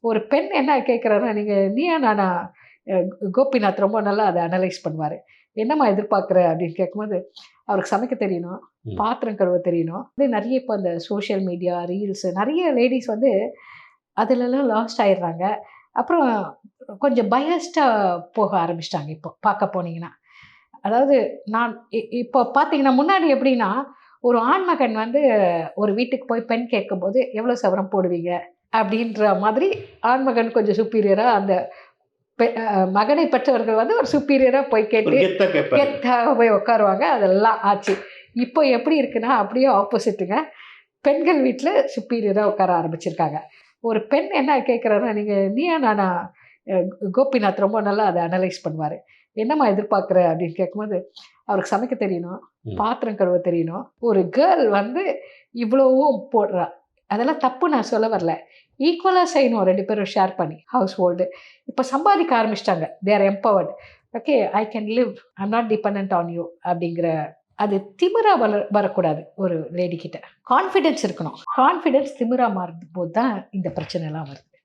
ஒரு பெண் என்ன கேட்குறாருன்னா, நீயா நானா? கோபிநாத் ரொம்ப நல்லா அத அனலைஸ் பண்ணுவாரு. "என்னம்மா எதிர்பார்க்குற?" அப்படின்னு கேட்கும்போது, அவருக்கு சமைக்க தெரியணும், ம். பாத்திரம் கழுவ தெரியணும். நெறைய இப்ப இந்த சோசியல் மீடியா, ரீல்ஸ் நெறைய லேடீஸ் வந்து அதுலலாம் லாஸ்ட் ஆயிடுறாங்க. அப்புறம் கொஞ்சம் பயாஸ்டா போக ஆரம்பிச்சுட்டாங்க இப்போ, பார்க்க போனீங்கன்னா. அதாவது நான் இப்போ பார்த்தீங்கன்னா, முன்னாடி எப்படின்னா, ஒரு ஆண்மகன் வந்து ஒரு வீட்டுக்கு போய் பெண் கேட்கும்போது, "எவ்வளோ சவரன் போடுவீங்க?" அப்படின்ற மாதிரி ஆண்மகன் கொஞ்சம் சுப்பீரியரா அந்த பெ அ மகனை பெற்றவர்கள் வந்து ஒரு சுப்பீரியரா போய் ஒரு கேட்டு, கெத்தா கேட்பாரு. கெத்தா போய் உட்காருவாங்க. அதெல்லாம் ஆச்சு. இப்போ எப்படி இருக்குன்னா, அப்படியே ஆப்போசிட்டுங்க. பெண்கள் வீட்ல சுப்பீரியரா உட்கார ஆரம்பிச்சிருக்காங்க. ஒரு பெண் என்ன கேட்குறாருன்னா, நீயா நானா? அ கோபிநாத் ரொம்ப நல்லா அத அனலைஸ் பண்ணுவாரு. "என்னம்மா எதிர்பார்க்குற?" அப்படின்னு கேட்கும்போது, அவருக்கு சமைக்க தெரியணும், ம். பாத்திரம் கழுவ தெரியணும். ஒரு கேர்ள் வந்து இவ்வளவும் போடுறா. அதெல்லாம் தப்பு நான் சொல்ல வரல. ஈக்குவலா செய்யணும் 2 பேரும் ஷேர் பண்ணி ஹவுஸ் ஹோல்டு. இப்ப சம்பாதிக்க ஆரம்பிச்சுட்டாங்க. They are empowered. Okay I can live. I am not dependent on you அப்படிங்கிற அது திமிரா வரக்கூடாது ஒரு லேடி கிட்ட. கான்ஃபிடன்ஸ் இருக்கணும். கான்ஃபிடன்ஸ் திமிரா மாறும்போது தான் இந்த பிரச்சனைலாம் வருது.